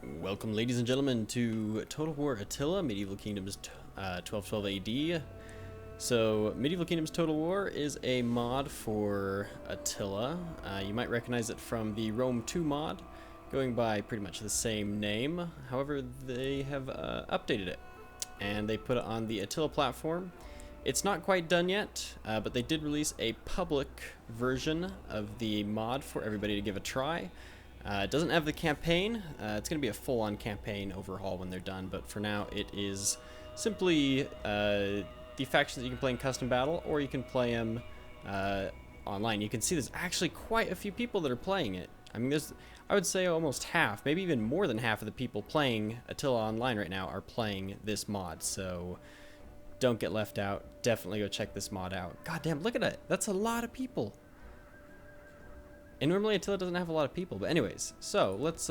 Welcome, ladies and gentlemen, to Total War Attila, Medieval Kingdoms 1212 AD. So, Medieval Kingdoms Total War is a mod for Attila. You might recognize it from the Rome 2 mod, going by pretty much the same name. However, they have updated it, and they put it on the Attila platform. It's not quite done yet, but they did release a public version of the mod for everybody to give a try. It doesn't have the campaign. It's going to be a full-on campaign overhaul when they're done, but for now it is simply the factions that you can play in custom battle, or you can play them online. You can see there's actually quite a few people that are playing it. I mean, I would say almost half, maybe even more than half of the people playing Attila online right now are playing this mod, so don't get left out. Definitely go check this mod out. God damn, look at it. That's a lot of people. And normally Attila doesn't have a lot of people, but anyways, so let's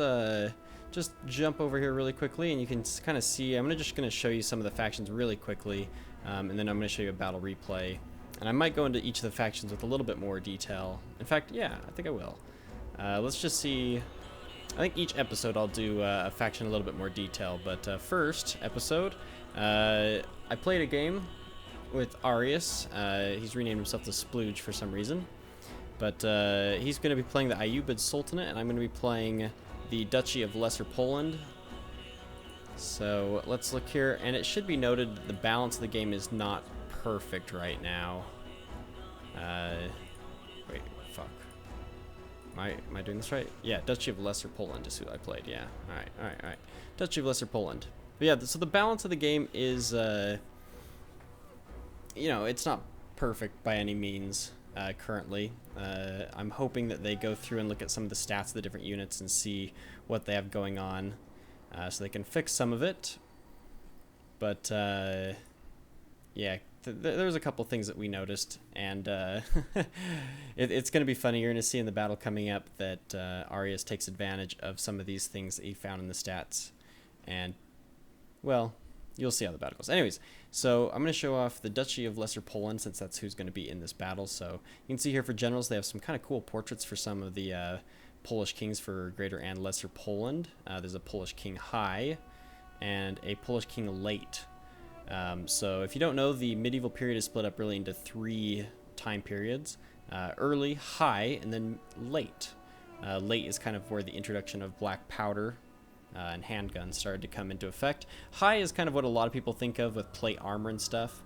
just jump over here really quickly, and you can kind of see, I'm just going to show you some of the factions really quickly, and then I'm going to show you a battle replay, and I might go into each of the factions with a little bit more detail. In fact, yeah, I think I will. Let's just see, I think each episode I'll do a faction in a little bit more detail, but first episode, I played a game with Arius. He's renamed himself to Splooge for some reason. But he's going to be playing the Ayyubid Sultanate, and I'm going to be playing the Duchy of Lesser Poland. So let's look here, and it should be noted that the balance of the game is not perfect right now. Wait, fuck. Am I doing this right? Yeah, Duchy of Lesser Poland is who I played, yeah. Alright. Duchy of Lesser Poland. But yeah, so the balance of the game is, you know, it's not perfect by any means. Currently. I'm hoping that they go through and look at some of the stats of the different units and see what they have going on, so they can fix some of it. But yeah, there's a couple things that we noticed, and it's going to be funny. You're going to see in the battle coming up that Arius takes advantage of some of these things that he found in the stats, and well, you'll see how the battle goes. Anyways, so I'm going to show off the Duchy of Lesser Poland, since that's who's going to be in this battle. So you can see here for generals, they have some kind of cool portraits for some of the Polish kings for Greater and Lesser Poland. There's a Polish king high and a Polish king late. So if you don't know, the medieval period is split up really into three time periods. Early, high, and then late. Late is kind of where the introduction of black powder and handguns started to come into effect. High is kind of what a lot of people think of with plate armor and stuff,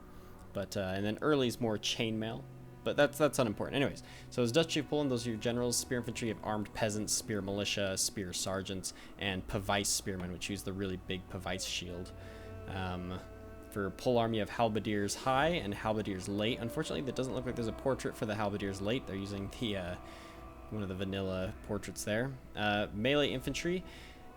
but and then early is more chainmail, but that's unimportant. Anyways, so as Duchy of Poland, those are your generals. Spear infantry have armed peasants, spear militia, spear sergeants, and Pavice spearmen, which use the really big Pavice shield. For pole army, you have halberdiers high and halberdiers late. Unfortunately, that doesn't look like there's a portrait for the halberdiers late. They're using the one of the vanilla portraits there. Melee infantry.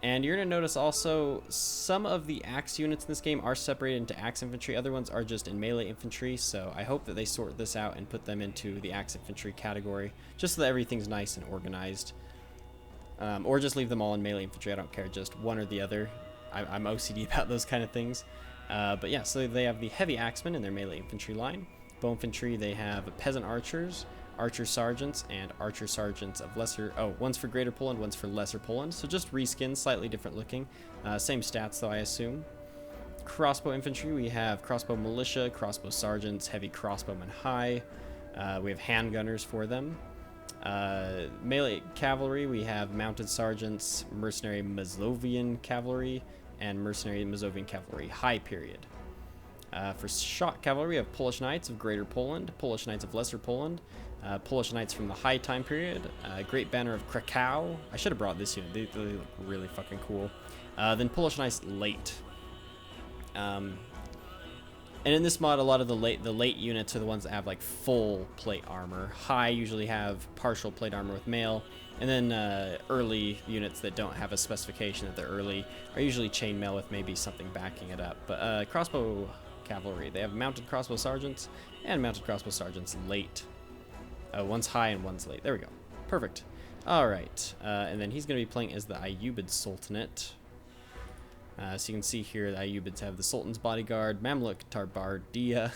And you're going to notice also some of the axe units in this game are separated into axe infantry. Other ones are just in melee infantry. So I hope that they sort this out and put them into the axe infantry category, just so that everything's nice and organized. Or just leave them all in melee infantry. I don't care, just one or the other. I'm OCD about those kind of things. But yeah, so they have the heavy axemen in their melee infantry line. Bow infantry, they have peasant archers, archer sergeants, and archer sergeants of lesser, one's for Greater Poland, one's for Lesser Poland, so just reskins, slightly different looking, same stats though, I assume. Crossbow infantry, we have crossbow militia, crossbow sergeants, heavy crossbowmen high, we have handgunners for them. Melee cavalry, we have mounted sergeants, mercenary Mazovian cavalry, and mercenary Mazovian cavalry high period. For shot cavalry, we have Polish Knights of Greater Poland, Polish Knights of Lesser Poland, Polish Knights from the High Time Period, Great Banner of Krakow. I should have brought this unit. They look really fucking cool. Then Polish Knights late. And in this mod, a lot of the late units are the ones that have like full plate armor. High usually have partial plate armor with mail, and then early units that don't have a specification that they're early are usually chainmail with maybe something backing it up. But crossbow cavalry, they have mounted crossbow sergeants and mounted crossbow sergeants late. One's high and one's late. There we go. Perfect. All right. And then he's going to be playing as the Ayyubid Sultanate. So you can see here the Ayyubids have the Sultan's Bodyguard, Mamluk Tarbardia,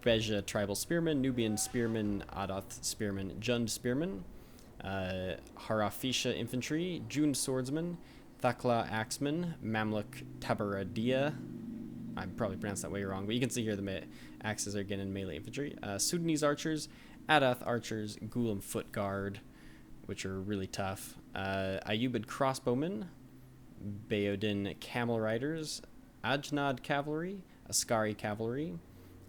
Beja Tribal Spearmen, Nubian Spearmen, Adath Spearmen, Jund Spearmen, Harafisha Infantry, June Swordsmen, Thakla Axeman, Mamluk Tabaradia. I probably pronounced that way wrong, but you can see here the axes are again in melee infantry. Sudanese archers, Adath archers, Ghulam foot guard, which are really tough. Ayyubid crossbowmen, Baodin camel riders, Ajnad cavalry, Askari cavalry,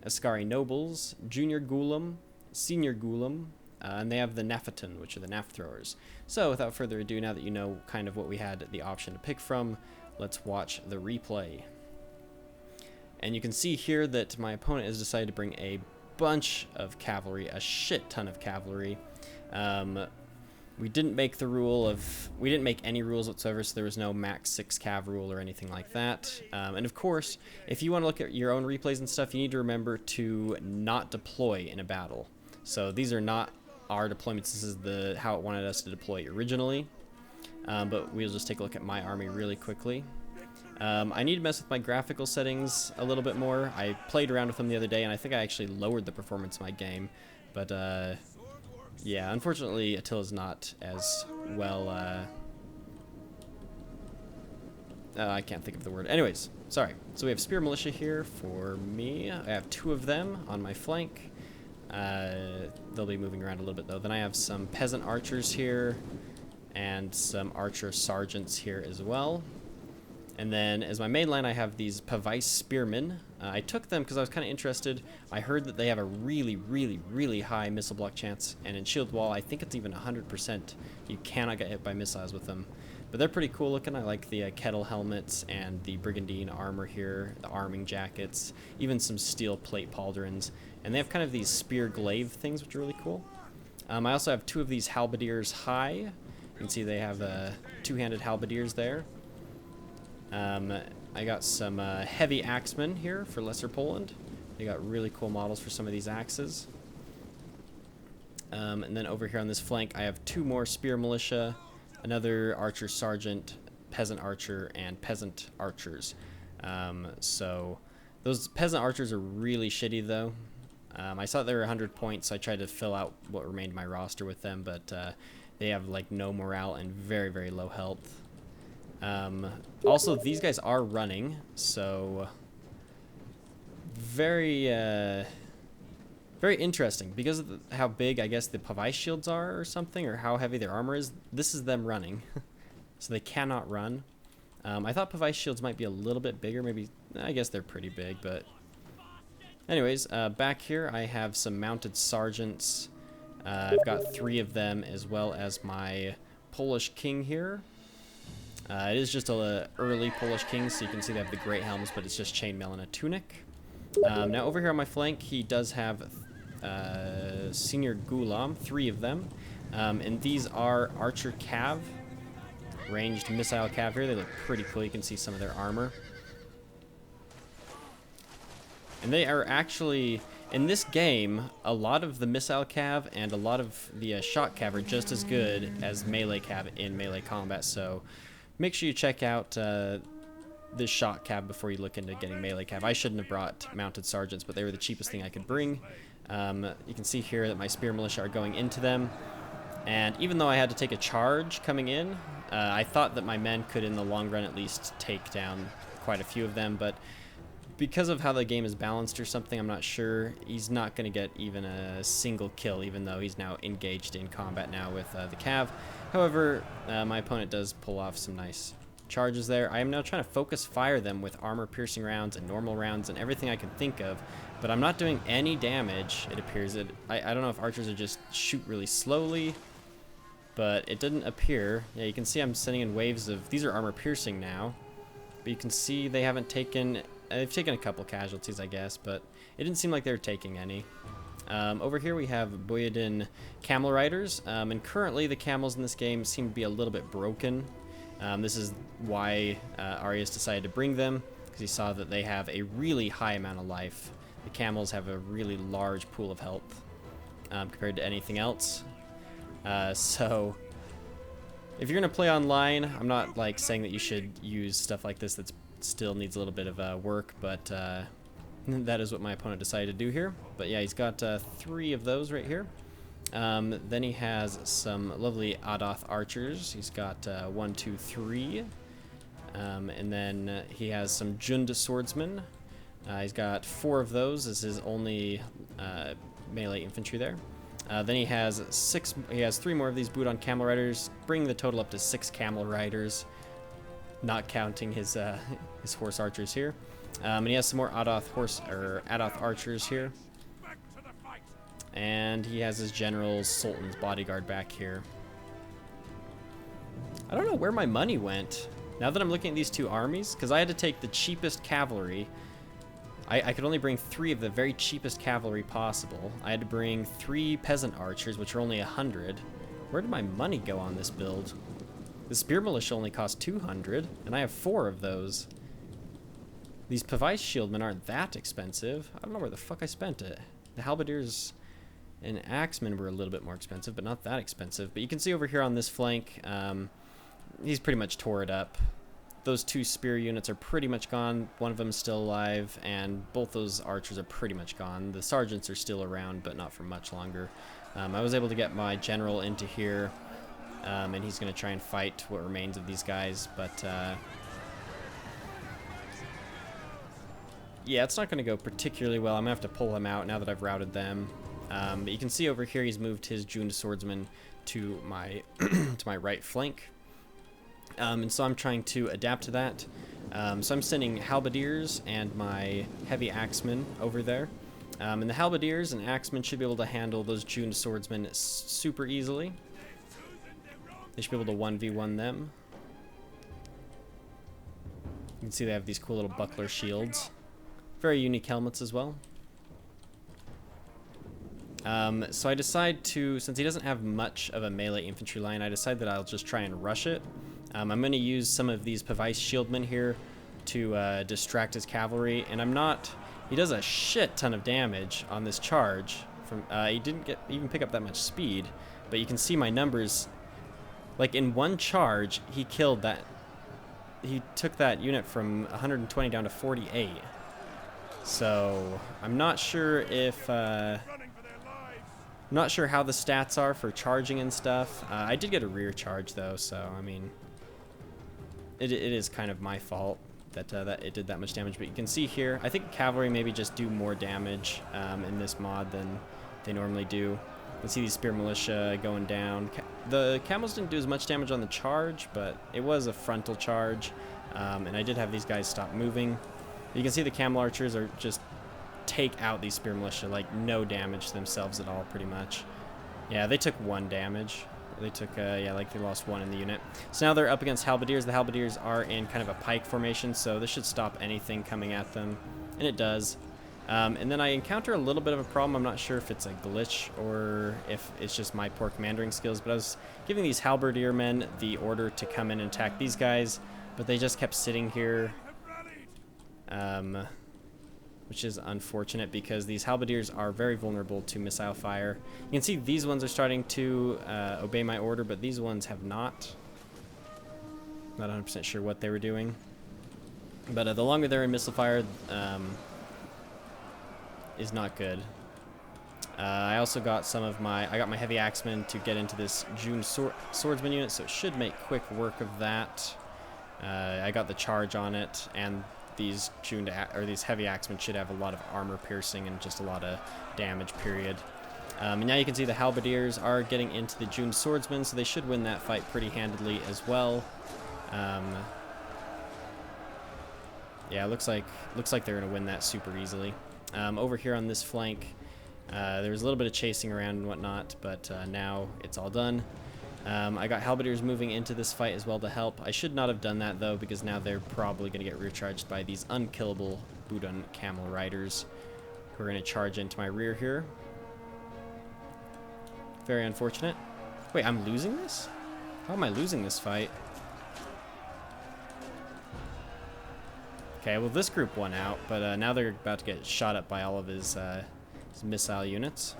Askari nobles, junior Ghulam, senior Ghulam, and they have the Naphaton, which are the Naph throwers. So without further ado, now that you know kind of what we had the option to pick from, let's watch the replay. And you can see here that my opponent has decided to bring a bunch of cavalry, a shit ton of cavalry. We didn't make any rules whatsoever, so there was no max 6 cav rule or anything like that. And of course, if you want to look at your own replays and stuff, you need to remember to not deploy in a battle. So these are not our deployments. This is how it wanted us to deploy originally. But we'll just take a look at my army really quickly. I need to mess with my graphical settings a little bit more. I played around with them the other day, and I think I actually lowered the performance of my game. But yeah, unfortunately, Attila's not as well. I can't think of the word. Anyways, sorry. So we have Spear Militia here for me. I have 2 of them on my flank. They'll be moving around a little bit, though. Then I have some Peasant Archers here and some Archer Sergeants here as well. And then as my main line, I have these Pavais Spearmen. I took them because I was kind of interested. I heard that they have a really, really, really high missile block chance. And in Shield Wall, I think it's even 100%. You cannot get hit by missiles with them. But they're pretty cool looking. I like the kettle helmets and the Brigandine armor here, the arming jackets, even some steel plate pauldrons. And they have kind of these spear glaive things, which are really cool. I also have 2 of these halberdiers high. You can see they have 2-handed halberdiers there. I got some heavy axemen here for Lesser Poland. They got really cool models for some of these axes. And then over here on this flank, I have 2 more Spear Militia, another Archer Sergeant, Peasant Archer, and Peasant Archers. So those Peasant Archers are really shitty, though. I saw they were 100 points, so I tried to fill out what remained of my roster with them, but they have like no morale and very, very low health. Also, these guys are running, so very interesting because of how big, I guess, the Pavai shields are or something, or how heavy their armor is. This is them running, so they cannot run. I thought Pavai shields might be a little bit bigger. Maybe, I guess they're pretty big, but anyways, back here I have some mounted sergeants. I've got 3 of them, as well as my Polish king here. It is just a early Polish king, so you can see they have the great helms, but it's just chainmail and a tunic. Now over here on my flank, he does have senior Ghulam, 3 of them, and these are Archer Cav, ranged missile cav here. They look pretty cool. You can see some of their armor. And they are actually, in this game, a lot of the missile cav and a lot of the shot cav are just as good as melee cav in melee combat, so make sure you check out this shot cav before you look into getting melee cav. I shouldn't have brought mounted sergeants, but they were the cheapest thing I could bring. You can see here that my Spear Militia are going into them, and even though I had to take a charge coming in, I thought that my men could, in the long run, at least take down quite a few of them, but because of how the game is balanced or something, I'm not sure, he's not going to get even a single kill, even though he's now engaged in combat now with the cav. However, my opponent does pull off some nice charges there. I am now trying to focus fire them with armor-piercing rounds and normal rounds and everything I can think of, but I'm not doing any damage, it appears. I don't know if archers are just shoot really slowly, but it didn't appear. Yeah, you can see I'm sending in waves of... These are armor-piercing now, but you can see they haven't taken... They've taken a couple casualties, I guess, but it didn't seem like they were taking any. Over here we have Boyadin camel riders, and currently the camels in this game seem to be a little bit broken. This is why Arias decided to bring them, because he saw that they have a really high amount of life. The camels have a really large pool of health compared to anything else. So if you're going to play online, I'm not like saying that you should use stuff like this that's still needs a little bit of work, but that is what my opponent decided to do here. But yeah, he's got 3 of those right here. Then he has some lovely Adath archers. He's got 1, 2, 3. And then he has some Jund swordsmen. He's got 4 of those as his only melee infantry there. Then he has 3 more of these Budon camel riders, bringing the total up to 6 camel riders, not counting his horse archers here. And he has some more Adoth archers here. And he has his general Sultan's bodyguard back here. I don't know where my money went. Now that I'm looking at these 2 armies, because I had to take the cheapest cavalry. I could only bring 3 of the very cheapest cavalry possible. I had to bring 3 peasant archers, which are only 100. Where did my money go on this build? The spear militia only cost 200, and I have 4 of those. These Pavise shieldmen aren't that expensive. I don't know where the fuck I spent it. The halberdiers and axemen were a little bit more expensive, but not that expensive. But you can see over here on this flank, he's pretty much tore it up. Those 2 spear units are pretty much gone. One of them is still alive, and both those archers are pretty much gone. The sergeants are still around, but not for much longer. I was able to get my general into here, and he's going to try and fight what remains of these guys, but yeah, it's not going to go particularly well. I'm going to have to pull him out now that I've routed them. But you can see over here he's moved his Jund swordsman to my to my right flank. And so I'm trying to adapt to that. So I'm sending halberdiers and my heavy axemen over there. And the halberdiers and axemen should be able to handle those Jund swordsmen super easily. They should be able to 1v1 them. You can see they have these cool little buckler shields. Very unique helmets as well. So I decide to, since he doesn't have much of a melee infantry line, I decide that I'll just try and rush it. I'm going to use some of these Pavise shieldmen here to distract his cavalry, and he does a shit ton of damage on this charge. He didn't even pick up that much speed, but you can see my numbers. Like in one charge, he took that unit from 120 down to 48. So I'm not sure if I'm not sure how the stats are for charging and stuff. I did get a rear charge though, so I mean, it is kind of my fault that it did that much damage. But you can see here, I think cavalry maybe just do more damage in this mod than they normally do. You can see these spear militia going down. The camels didn't do as much damage on the charge, but it was a frontal charge, and I did have these guys stop moving. You can see the camel archers are just take out these spear militia, like no damage to themselves at all, pretty much. Yeah, they took 1 damage. They took, yeah, like they lost 1 in the unit. So now they're up against halberdiers. The halberdiers are in kind of a pike formation, so this should stop anything coming at them, and it does. And then I encounter a little bit of a problem. I'm not sure if it's a glitch or if it's just my poor commandering skills, but I was giving these halberdier men the order to come in and attack these guys, but they just kept sitting here, which is unfortunate because these halberdiers are very vulnerable to missile fire. You can see these ones are starting to obey my order, but these ones have not. Not 100% sure what they were doing. But the longer they're in missile fire, is not good. I also got I got my heavy axemen to get into this Jund swordsman unit, so it should make quick work of that. I got the charge on it, and these these heavy axemen should have a lot of armor piercing and just a lot of damage, period. And now you can see the halberdiers are getting into the Jund swordsmen, so they should win that fight pretty handedly as well. Yeah, looks like they're gonna win that super easily. Over here on this flank, there was a little bit of chasing around and whatnot, but now it's all done. I got halberdiers moving into this fight as well to help. I should not have done that though, because now they're probably going to get rear charged by these unkillable Budon camel riders who are going to charge into my rear here. Very unfortunate. Wait, I'm losing this? How am I losing this fight? Okay, well this group won out, but now they're about to get shot up by all of his missile units.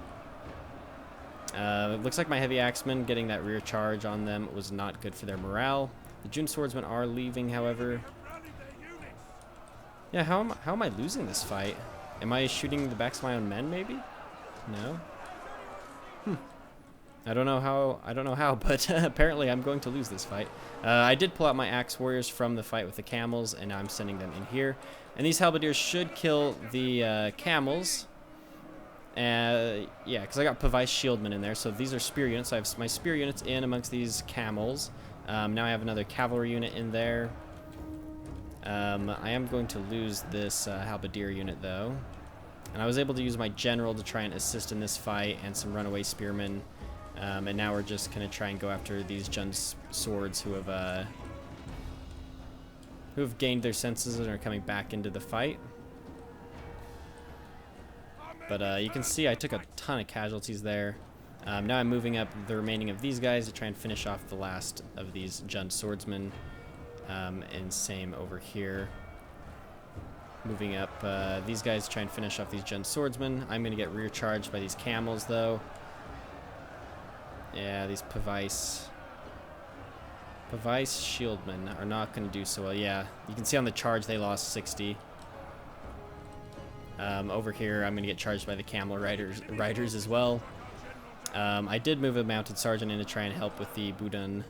It looks like my heavy axemen getting that rear charge on them was not good for their morale. The Jund swordsmen are leaving, however. Yeah, how am I losing this fight? Am I shooting the backs of my own men, maybe? No? I don't know how, but apparently I'm going to lose this fight. I did pull out my axe warriors from the fight with the camels, and now I'm sending them in here. And these halberdiers should kill the camels. Yeah, because I got Pavise Shieldmen in there, so these are spear units. So I have my spear units in amongst these camels. Now I have another cavalry unit in there. I am going to lose this halberdier unit, though. And I was able to use my general to try and assist in this fight, and some runaway spearmen. And now we're just going to try and go after these Jund swords who have gained their senses and are coming back into the fight. But you can see I took a ton of casualties there. Now I'm moving up the remaining of these guys to try and finish off the last of these Jund swordsmen. And same over here. Moving up these guys to try and finish off these Jund swordsmen. I'm going to get rear charged by these camels, though. Yeah, these Pavise shieldmen are not going to do so well. Yeah, you can see on the charge they lost 60. Over here, I'm going to get charged by the camel riders as well. I did move a mounted sergeant in to try and help with the Budan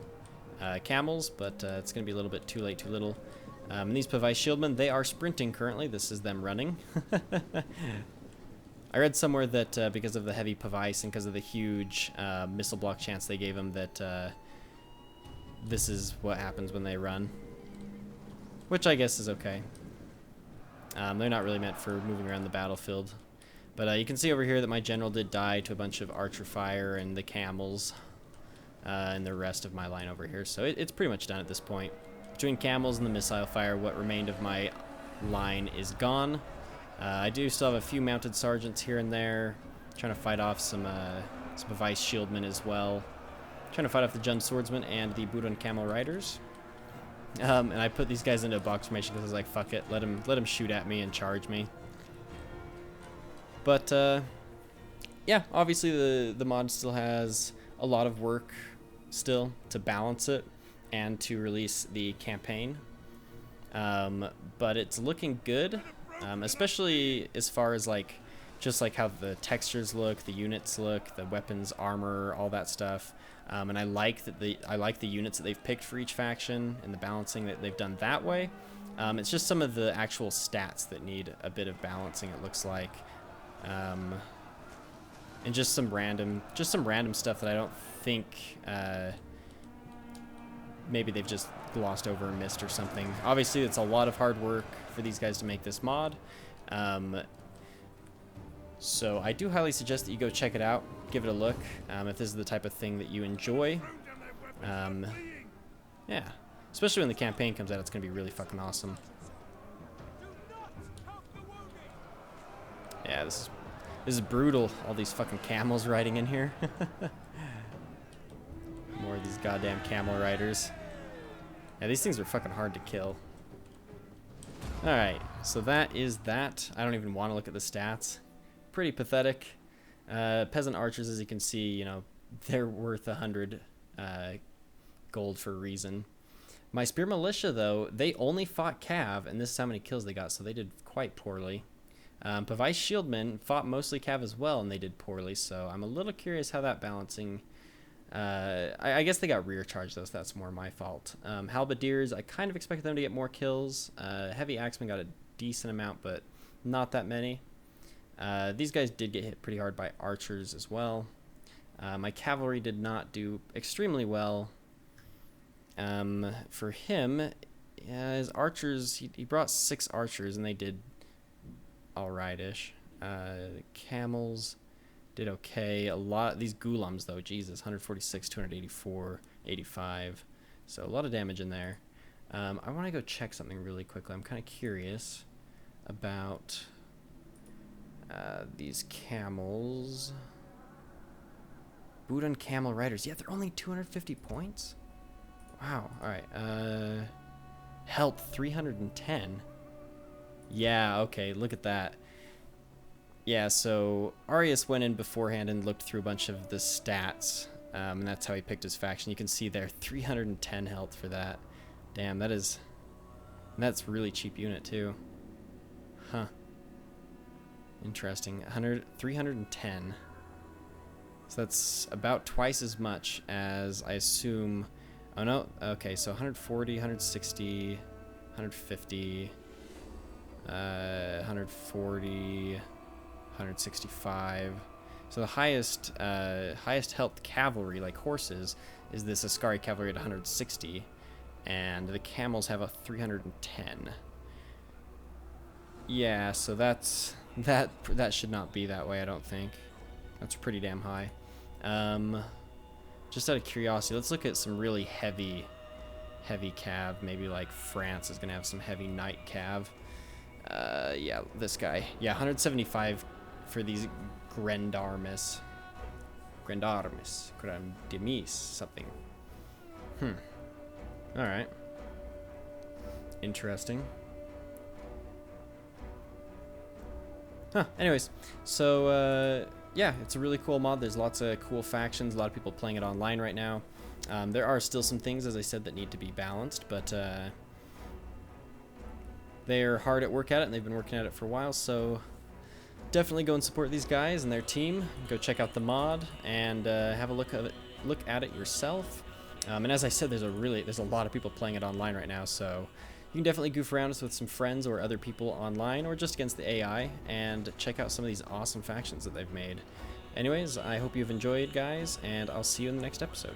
camels, but it's going to be a little bit too late, too little. And these Pavise shieldmen, they are sprinting currently. This is them running. I read somewhere that because of the heavy Pavise and because of the huge missile block chance they gave them, that this is what happens when they run. Which I guess is okay. They're not really meant for moving around the battlefield. But you can see over here that my general did die to a bunch of archer fire and the camels and the rest of my line over here. So it's pretty much done at this point. Between camels and the missile fire, what remained of my line is gone. I do still have a few mounted sergeants here and there, trying to fight off some Pavise shieldmen as well. Trying to fight off the Jund swordsmen and the Budan camel riders. And I put these guys into a box formation because I was like, fuck it, let them shoot at me and charge me. But yeah, obviously the mod still has a lot of work still to balance it and to release the campaign. But it's looking good, especially as far as like just like how the textures look, the units look, the weapons, armor, all that stuff. And I like the units that they've picked for each faction and the balancing that they've done that way. It's just some of the actual stats that need a bit of balancing, it looks like. And just some random stuff that I don't think maybe they've just glossed over or missed or something. Obviously, it's a lot of hard work for these guys to make this mod. So I do highly suggest that you go check it out, give it a look, if this is the type of thing that you enjoy. Yeah, especially when the campaign comes out, it's going to be really fucking awesome. Yeah, this is brutal, all these fucking camels riding in here. More of these goddamn camel riders. Yeah, these things are fucking hard to kill. Alright, so that is that. I don't even want to look at the stats. Pretty pathetic. Peasant archers, as you can see, you know, they're worth 100 gold for a reason. My spear militia, though, they only fought Cav, and this is how many kills they got, so they did quite poorly. Pavise shieldmen fought mostly Cav as well, and they did poorly, so I'm a little curious how that balancing... I guess they got rear charge, though, so that's more my fault. Halberdiers, I kind of expected them to get more kills. Heavy axemen got a decent amount, but not that many. These guys did get hit pretty hard by archers as well. My cavalry did not do extremely well. For him, his archers, he brought 6 archers, and they did alright-ish. The camels did okay. A lot, these Ghulams, though, Jesus, 146, 284, 85. So a lot of damage in there. I want to go check something really quickly. I'm kind of curious about... these camels. Budan camel riders. Yeah, they're only 250 points? Wow. Alright. Health 310. Yeah, okay, look at that. Yeah, so Arius went in beforehand and looked through a bunch of the stats. And that's how he picked his faction. You can see there, 310 health for that. Damn, that's really cheap unit too. Huh. Interesting. 310. So that's about twice as much as I assume. Oh no, okay, so 140, 160, 150, 140, 165. So the highest health cavalry, like horses, is this Ascari cavalry at 160, and the camels have a 310. Yeah, so that should not be that way, I don't think. That's pretty damn high. Just out of curiosity, let's look at some really heavy cav. Maybe like France is gonna have some heavy knight cav. Yeah, this guy. Yeah, 175 for these Grandarmes, something. All right. Interesting. Huh. Anyways, so yeah, it's a really cool mod. There's lots of cool factions. A lot of people playing it online right now. There are still some things, as I said, that need to be balanced, but they're hard at work at it, and they've been working at it for a while. So definitely go and support these guys and their team. Go check out the mod and have a look at it yourself. And as I said, there's a lot of people playing it online right now, so you can definitely goof around with some friends or other people online, or just against the AI, and check out some of these awesome factions that they've made. Anyways, I hope you've enjoyed, guys, and I'll see you in the next episode.